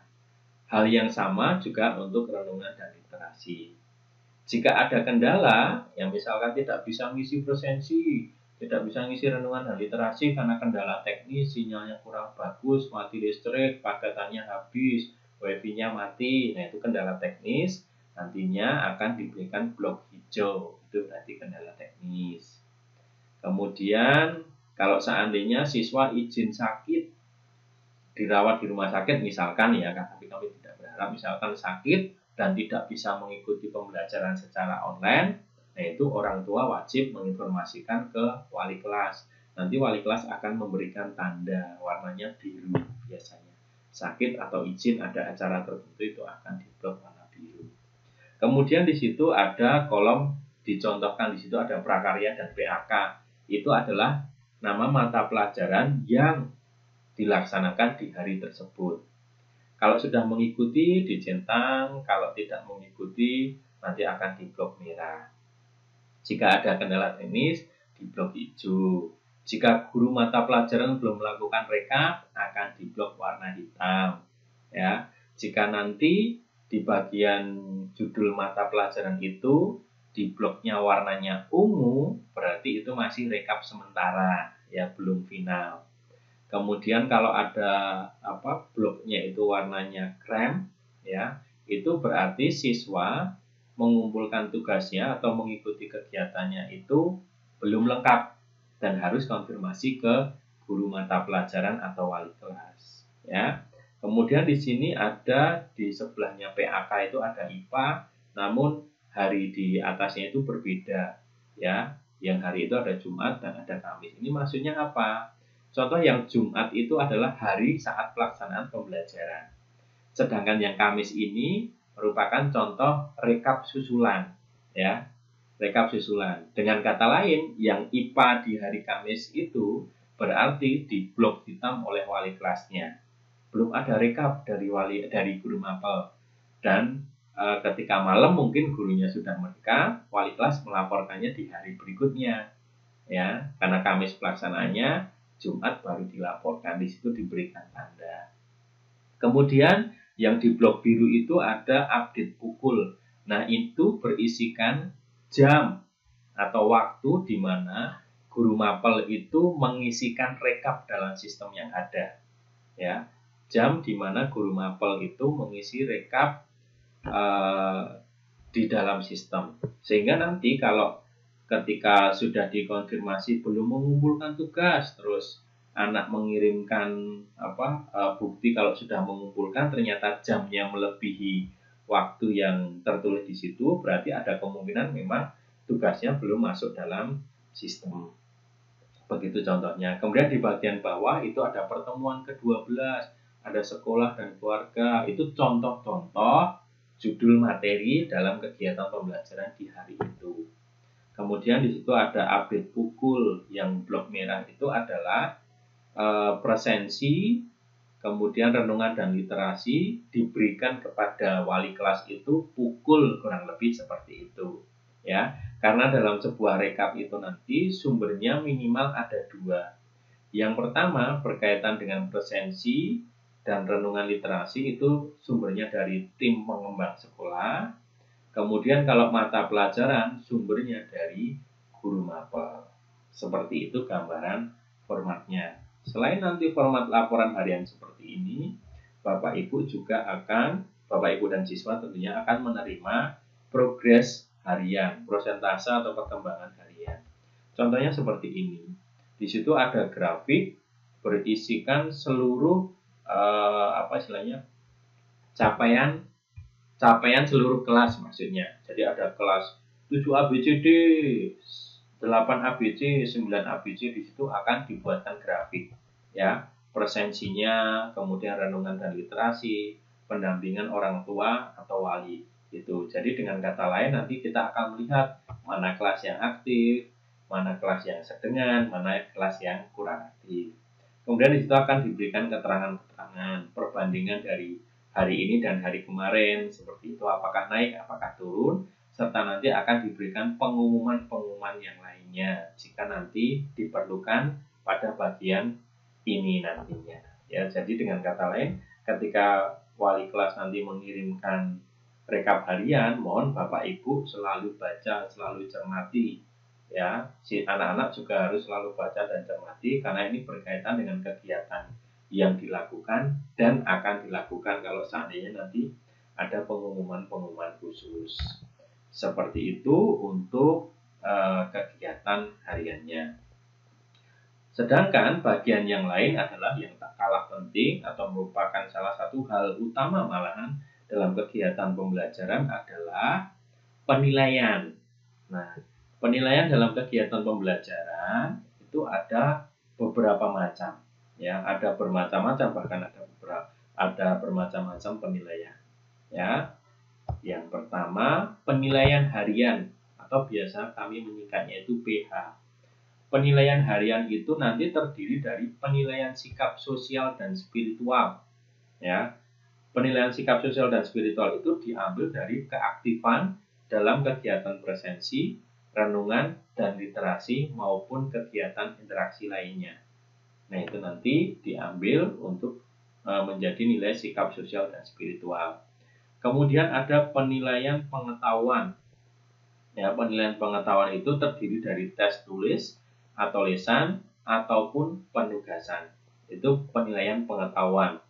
Hal yang sama juga untuk renungan dan literasi. Jika ada kendala, yang misalkan tidak bisa ngisi presensi, tidak bisa ngisi renungan dan literasi karena kendala teknis, sinyalnya kurang bagus, mati listrik, paketannya habis, wifi-nya mati, nah itu kendala teknis, nantinya akan diberikan blok hijau, itu berarti kendala teknis. Kemudian kalau seandainya siswa izin sakit, dirawat di rumah sakit misalkan, ya, tapi kami tidak berharap, misalkan sakit dan tidak bisa mengikuti pembelajaran secara online, nah itu orang tua wajib menginformasikan ke wali kelas. Nanti wali kelas akan memberikan tanda warnanya biru biasanya. Sakit atau izin ada acara tertentu itu akan diblok warna biru. Kemudian di situ ada kolom dicontohkan, di situ ada prakarya dan PAK. Itu adalah nama mata pelajaran yang dilaksanakan di hari tersebut. Kalau sudah mengikuti dicentang, kalau tidak mengikuti nanti akan diblok merah. Jika ada kendala teknis, diblok hijau. Jika guru mata pelajaran belum melakukan rekap, akan diblok warna hitam. Ya, jika nanti di bagian judul mata pelajaran itu dibloknya warnanya ungu, berarti itu masih rekap sementara, ya, belum final. Kemudian kalau ada bloknya itu warnanya krem, ya, itu berarti siswa mengumpulkan tugasnya atau mengikuti kegiatannya itu belum lengkap dan harus konfirmasi ke guru mata pelajaran atau wali kelas, ya. Kemudian di sini ada di sebelahnya PAK itu ada IPA, namun hari di atasnya itu berbeda, ya. Yang hari itu ada Jumat dan ada Kamis. Ini maksudnya apa? Contoh yang Jumat itu adalah hari saat pelaksanaan pembelajaran. Sedangkan yang Kamis ini merupakan contoh rekap susulan, ya. Rekap susulan. Dengan kata lain, yang IPA di hari Kamis itu berarti diblok hitam oleh wali kelasnya. Belum ada rekap dari guru mapel. Dan ketika malam mungkin gurunya sudah merekap, wali kelas melaporkannya di hari berikutnya. ya, karena Kamis pelaksanaannya, Jumat baru dilaporkan, di situ diberikan tanda. Kemudian yang di blok biru itu ada update pukul. Nah, itu berisikan jam atau waktu di mana guru mapel itu mengisikan rekap dalam sistem yang ada. Ya, jam di mana guru mapel itu mengisi rekap di dalam sistem. Sehingga nanti kalau ketika sudah dikonfirmasi belum mengumpulkan tugas, terus anak mengirimkan bukti kalau sudah mengumpulkan ternyata jamnya melebihi waktu yang tertulis di situ, berarti ada kemungkinan memang tugasnya belum masuk dalam sistem. Begitu contohnya. Kemudian di bagian bawah itu ada pertemuan ke-12, ada sekolah dan keluarga. Itu contoh-contoh judul materi dalam kegiatan pembelajaran di hari itu. Kemudian di situ ada update pukul, yang blok merah itu adalah presensi, kemudian renungan dan literasi diberikan kepada wali kelas itu pukul kurang lebih seperti itu, ya. Karena dalam sebuah rekap itu nanti sumbernya minimal ada dua. Yang pertama berkaitan dengan presensi dan renungan literasi, itu sumbernya dari tim pengembang sekolah. Kemudian kalau mata pelajaran sumbernya dari guru mapel. Seperti itu gambaran formatnya. Selain nanti format laporan harian seperti ini, Bapak Ibu dan siswa tentunya akan menerima progres harian, prosentase atau perkembangan harian. Contohnya seperti ini. Di situ ada grafik berisikan seluruh capaian seluruh kelas maksudnya. Jadi ada kelas 7 ABCD, 8 ABC, 9 ABC, di situ akan dibuatkan grafik, ya. Presensinya, kemudian renungan dan literasi, pendampingan orang tua atau wali itu. Jadi dengan kata lain nanti kita akan melihat mana kelas yang aktif, mana kelas yang sedengan, mana kelas yang kurang aktif. Kemudian di situ akan diberikan keterangan-keterangan perbandingan dari hari ini dan hari kemarin, seperti itu, apakah naik, apakah turun, serta nanti akan diberikan pengumuman-pengumuman yang lainnya jika nanti diperlukan pada bagian ini nantinya. Ya, jadi dengan kata lain, ketika wali kelas nanti mengirimkan rekap harian, mohon Bapak Ibu selalu baca, selalu cermati. Ya, si anak-anak juga harus selalu baca dan cermati karena ini berkaitan dengan kegiatan yang dilakukan dan akan dilakukan kalau seandainya nanti ada pengumuman-pengumuman khusus. Seperti itu untuk kegiatan hariannya. Sedangkan bagian yang lain adalah yang tak kalah penting atau merupakan salah satu hal utama malahan dalam kegiatan pembelajaran adalah penilaian. Nah, penilaian dalam kegiatan pembelajaran itu ada beberapa macam, ya, ada bermacam-macam, bahkan ada bermacam-macam penilaian, ya. Yang pertama, penilaian harian atau biasa kami menyingkatnya itu PH. Penilaian harian itu nanti terdiri dari penilaian sikap sosial dan spiritual, ya. Penilaian sikap sosial dan spiritual itu diambil dari keaktifan dalam kegiatan presensi, renungan, dan literasi maupun kegiatan interaksi lainnya. Nah, itu nanti diambil untuk menjadi nilai sikap sosial dan spiritual. Kemudian ada penilaian pengetahuan. Ya, penilaian pengetahuan itu terdiri dari tes tulis atau lisan ataupun penugasan. Itu penilaian pengetahuan.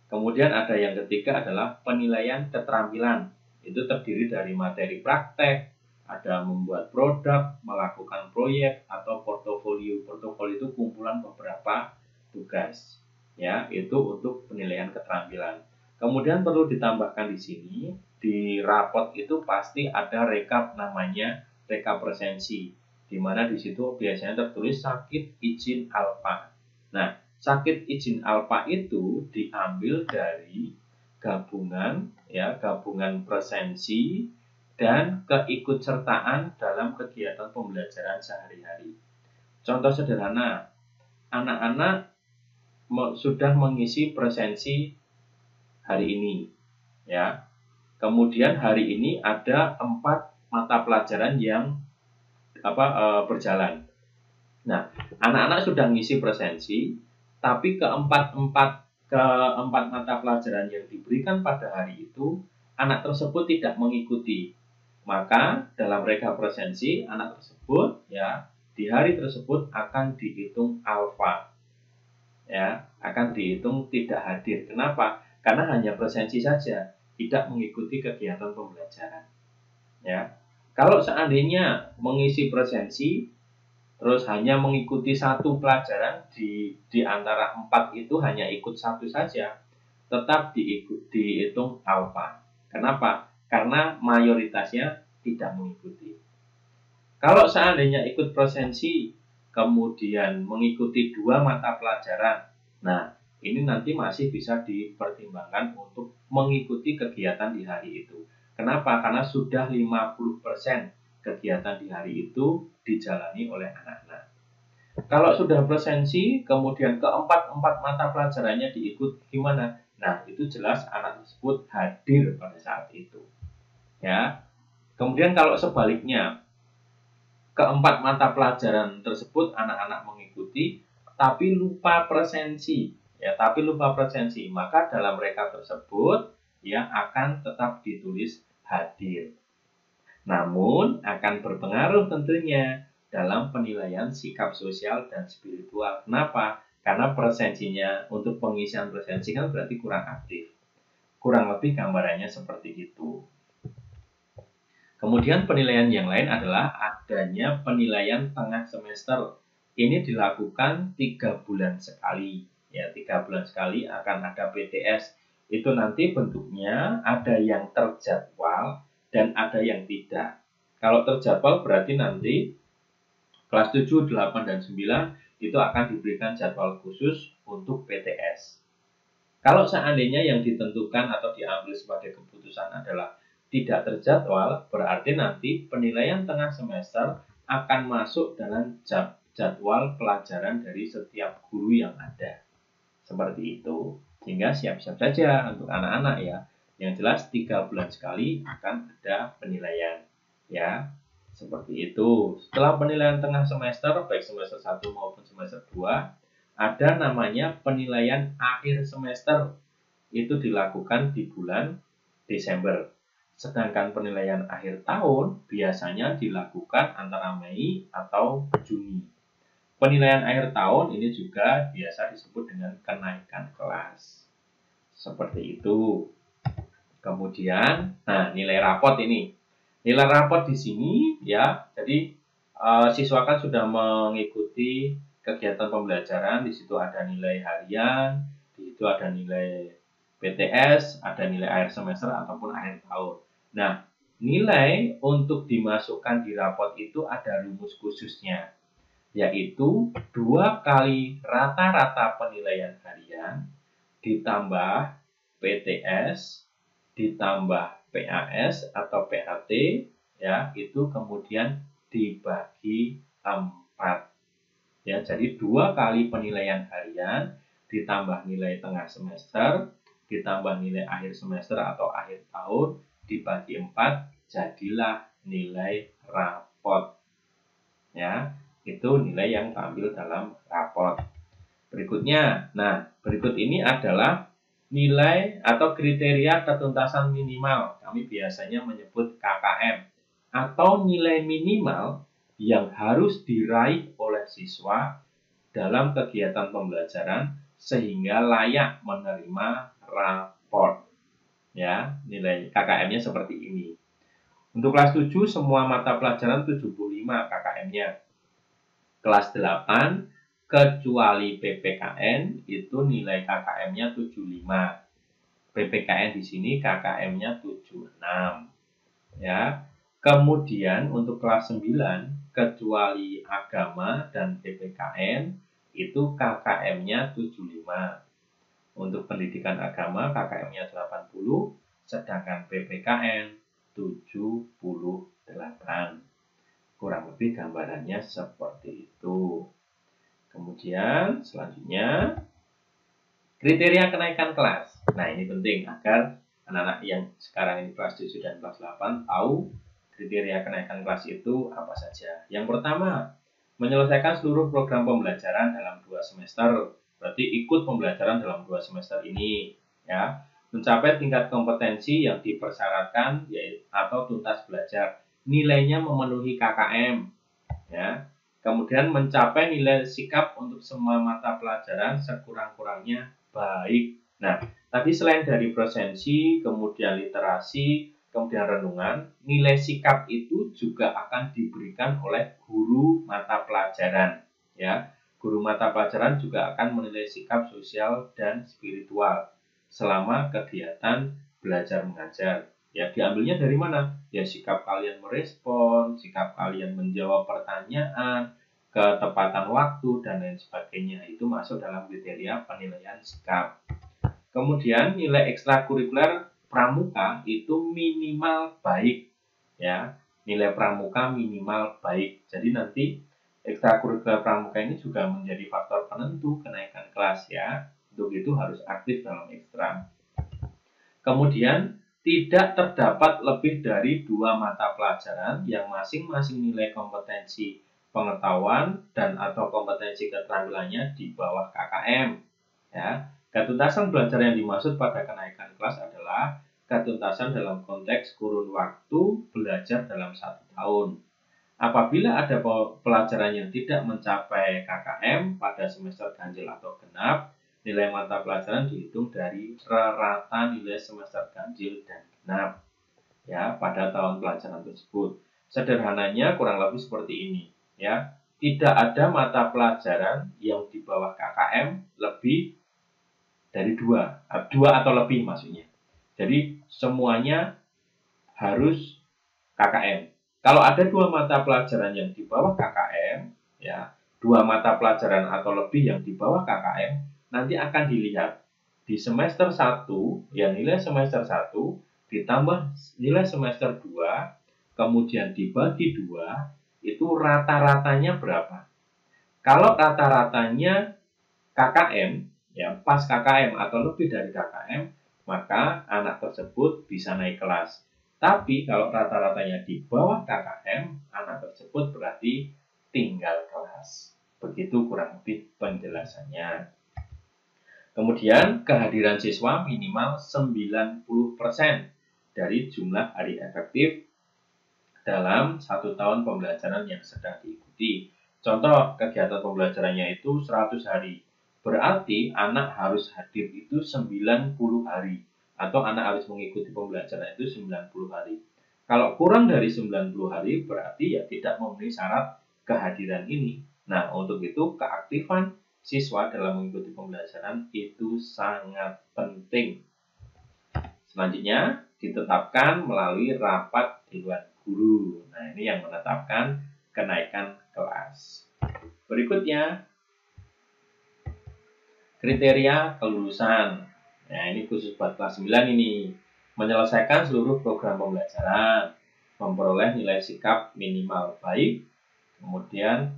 Kemudian ada yang ketiga adalah penilaian keterampilan. Itu terdiri dari materi praktek, ada membuat produk, melakukan proyek, atau portofolio. Portofolio itu kumpulan beberapa tugas. Ya, itu untuk penilaian keterampilan. Kemudian perlu ditambahkan di sini, di rapot itu pasti ada rekap, namanya rekap presensi, di mana di situ biasanya tertulis sakit izin alfa. Nah, sakit izin alfa itu diambil dari gabungan, ya, gabungan presensi dan keikutsertaan dalam kegiatan pembelajaran sehari-hari. Contoh sederhana, anak-anak sudah mengisi presensi hari ini, ya. Kemudian hari ini ada 4 mata pelajaran yang berjalan. Nah, anak-anak sudah ngisi presensi, tapi keempat mata pelajaran yang diberikan pada hari itu, anak tersebut tidak mengikuti. Maka dalam reka presensi, anak tersebut ya di hari tersebut akan dihitung alfa. Ya, akan dihitung tidak hadir. Kenapa? Karena hanya presensi saja, tidak mengikuti kegiatan pembelajaran. Ya. Kalau seandainya mengisi presensi terus hanya mengikuti satu pelajaran di antara 4 itu hanya ikut satu saja, tetap dihitung alfa. Kenapa? Karena mayoritasnya tidak mengikuti. Kalau seandainya ikut presensi, kemudian mengikuti 2 mata pelajaran, nah ini nanti masih bisa dipertimbangkan untuk mengikuti kegiatan di hari itu. Kenapa? Karena sudah 50% kegiatan di hari itu dijalani oleh anak-anak. Kalau sudah presensi, kemudian keempat mata pelajarannya diikut gimana? Nah, itu jelas anak tersebut hadir pada saat itu. Ya. Kemudian kalau sebaliknya, keempat mata pelajaran tersebut anak-anak mengikuti, tapi lupa presensi. Ya, tapi lupa presensi, maka dalam reka tersebut ya akan tetap ditulis hadir. Namun akan berpengaruh tentunya dalam penilaian sikap sosial dan spiritual. Kenapa? Karena presensinya untuk pengisian presensi kan berarti kurang aktif. Kurang lebih gambarannya seperti itu. Kemudian penilaian yang lain adalah adanya penilaian tengah semester. Ini dilakukan 3 bulan sekali. Ya, 3 bulan sekali akan ada PTS. Itu nanti bentuknya ada yang terjadwal dan ada yang tidak. Kalau terjadwal berarti nanti kelas 7, 8, dan 9 itu akan diberikan jadwal khusus untuk PTS. Kalau seandainya yang ditentukan atau diambil sebagai keputusan adalah tidak terjadwal, berarti nanti penilaian tengah semester akan masuk dalam jadwal pelajaran dari setiap guru yang ada. Seperti itu. Sehingga siap-siap saja untuk anak-anak ya. Yang jelas 3 bulan sekali akan ada penilaian. Ya, seperti itu. Setelah penilaian tengah semester, baik semester 1 maupun semester 2, ada namanya penilaian akhir semester. Itu dilakukan di bulan Desember. Sedangkan penilaian akhir tahun biasanya dilakukan antara Mei atau Juni. Penilaian akhir tahun ini juga biasa disebut dengan kenaikan kelas. Seperti itu. Kemudian, nah nilai rapot ini. Nilai rapot di sini ya, jadi siswa kan sudah mengikuti kegiatan pembelajaran, di situ ada nilai harian, di situ ada nilai PTS, ada nilai akhir semester ataupun akhir tahun. Nah, nilai untuk dimasukkan di rapot itu ada rumus khususnya, yaitu 2 kali rata-rata penilaian harian ditambah PTS ditambah PAS atau PAT ya, itu kemudian dibagi 4. Ya, jadi 2 kali penilaian harian ditambah nilai tengah semester ditambah nilai akhir semester atau akhir tahun dibagi 4, jadilah nilai rapot. Ya, itu nilai yang tampil dalam rapot. Berikutnya, nah berikut ini adalah nilai atau kriteria ketuntasan minimal. Kami biasanya menyebut KKM atau nilai minimal yang harus diraih oleh siswa dalam kegiatan pembelajaran sehingga layak menerima raport. Ya, nilai KKM-nya seperti ini. Untuk kelas 7 semua mata pelajaran 75 KKM-nya. Kelas 8 kecuali PPKN itu nilai KKM-nya 75. PPKN di sini KKM-nya 76. Ya. Kemudian untuk kelas 9 kecuali agama dan PPKN itu KKM-nya 75. Untuk pendidikan agama KKM-nya 80, sedangkan PPKN 78. Kurang lebih gambarannya seperti itu. Kemudian selanjutnya kriteria kenaikan kelas. Nah, ini penting agar anak-anak yang sekarang ini kelas 7 dan kelas 8 tahu kriteria kenaikan kelas itu apa saja. Yang pertama, Menyelesaikan seluruh program pembelajaran dalam 2 semester. Berarti ikut pembelajaran dalam 2 semester ini, ya. Mencapai tingkat kompetensi yang dipersyaratkan yaitu atau tuntas belajar. Nilainya memenuhi KKM, ya. Kemudian mencapai nilai sikap untuk semua mata pelajaran sekurang-kurangnya baik. Nah, tadi selain dari presensi, kemudian literasi, kemudian renungan, nilai sikap itu juga akan diberikan oleh guru mata pelajaran. Ya, guru mata pelajaran juga akan menilai sikap sosial dan spiritual selama kegiatan belajar mengajar. Ya, diambilnya dari mana? Ya, sikap kalian merespon, sikap kalian menjawab pertanyaan, ketepatan waktu, dan lain sebagainya. Itu masuk dalam kriteria penilaian sikap. Kemudian nilai ekstrakurikuler pramuka itu minimal baik, ya. Nilai pramuka minimal baik. Jadi nanti ekstrakurikuler pramuka ini juga menjadi faktor penentu kenaikan kelas, ya. Untuk itu harus aktif dalam ekstra. Kemudian tidak terdapat lebih dari 2 mata pelajaran yang masing-masing nilai kompetensi pengetahuan dan atau kompetensi keterampilannya di bawah KKM. Ya, ketuntasan belajar yang dimaksud pada kenaikan kelas adalah ketuntasan dalam konteks kurun waktu belajar dalam 1 tahun. Apabila ada pelajaran yang tidak mencapai KKM pada semester ganjil atau genap, nilai mata pelajaran dihitung dari rata nilai semester ganjil dan genap, ya, pada tahun pelajaran tersebut. Sederhananya kurang lebih seperti ini, ya. Tidak ada mata pelajaran yang di bawah KKM lebih dari 2 atau lebih maksudnya. Jadi semuanya harus KKM. Kalau ada 2 mata pelajaran yang di bawah KKM, ya, 2 mata pelajaran atau lebih yang di bawah KKM, nanti akan dilihat di semester 1, ya, nilai semester 1 ditambah nilai semester 2, kemudian dibagi 2, itu rata-ratanya berapa. Kalau rata-ratanya KKM, ya, pas KKM atau lebih dari KKM, maka anak tersebut bisa naik kelas. Tapi kalau rata-ratanya di bawah KKM, anak tersebut berarti tinggal kelas. Begitu kurang lebih penjelasannya. Kemudian kehadiran siswa minimal 90% dari jumlah hari efektif dalam 1 tahun pembelajaran yang sedang diikuti. Contoh kegiatan pembelajarannya itu 100 hari. Berarti anak harus hadir itu 90 hari. Atau anak harus mengikuti pembelajaran itu 90 hari. Kalau kurang dari 90 hari berarti ya tidak memenuhi syarat kehadiran ini. Nah, untuk itu keaktifan siswa dalam mengikuti pembelajaran itu sangat penting. Selanjutnya ditetapkan melalui rapat dewan guru. Nah, ini yang menetapkan kenaikan kelas. Berikutnya, kriteria kelulusan. Nah, ini khusus buat kelas 9 ini. Menyelesaikan seluruh program pembelajaran, memperoleh nilai sikap minimal baik, kemudian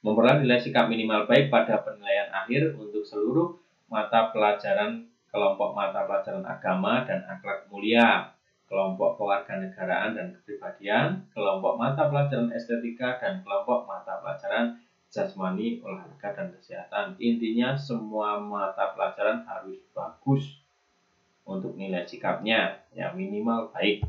memperoleh nilai sikap minimal baik pada penilaian akhir untuk seluruh mata pelajaran kelompok mata pelajaran agama dan akhlak mulia, kelompok kewarganegaraan dan kepribadian, kelompok mata pelajaran estetika, dan kelompok mata pelajaran jasmani, olahraga, dan kesehatan. Intinya semua mata pelajaran harus bagus untuk nilai sikapnya, ya, minimal baik.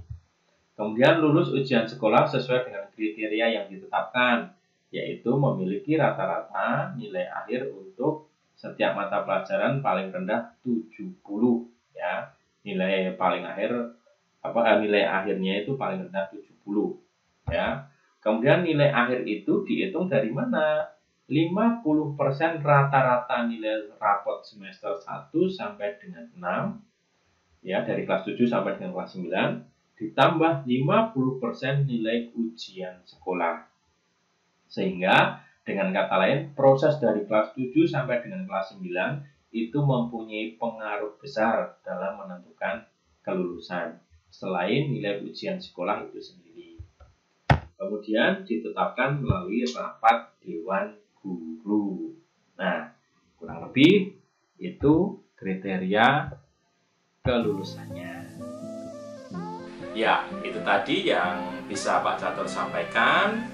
Kemudian lulus ujian sekolah sesuai dengan kriteria yang ditetapkan, yaitu memiliki rata-rata nilai akhir untuk setiap mata pelajaran paling rendah 70, ya. Nilai paling akhir nilai akhirnya itu paling rendah 70, ya. Kemudian nilai akhir itu dihitung dari mana? 50% rata-rata nilai rapot semester 1 sampai dengan 6, ya, dari kelas 7 sampai dengan kelas 9, ditambah 50% nilai ujian sekolah. Sehingga dengan kata lain, proses dari kelas 7 sampai dengan kelas 9 itu mempunyai pengaruh besar dalam menentukan kelulusan, selain nilai ujian sekolah itu sendiri. Kemudian ditetapkan melalui rapat dewan guru. Nah, kurang lebih itu kriteria kelulusannya. Ya, itu tadi yang bisa Pak Catur sampaikan.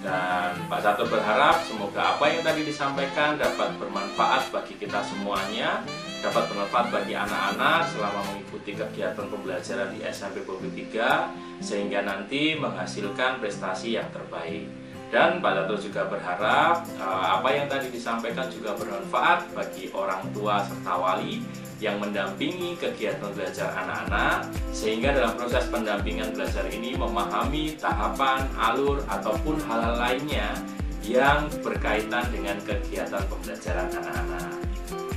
Dan Pak Catur berharap semoga apa yang tadi disampaikan dapat bermanfaat bagi kita semuanya, dapat bermanfaat bagi anak-anak selama mengikuti kegiatan pembelajaran di SMP Bobit 3, sehingga nanti menghasilkan prestasi yang terbaik. Dan Pak Catur juga berharap apa yang tadi disampaikan juga bermanfaat bagi orang tua serta wali yang mendampingi kegiatan belajar anak-anak, sehingga dalam proses pendampingan belajar ini memahami tahapan, alur, ataupun hal-hal lainnya yang berkaitan dengan kegiatan pembelajaran anak-anak.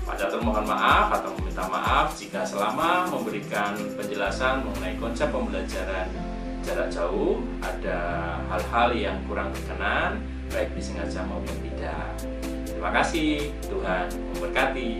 Pak Catur mohon maaf atau meminta maaf jika selama memberikan penjelasan mengenai konsep pembelajaran jarak jauh ada hal-hal yang kurang berkenan, baik disengaja maupun tidak. Terima kasih, Tuhan memberkati.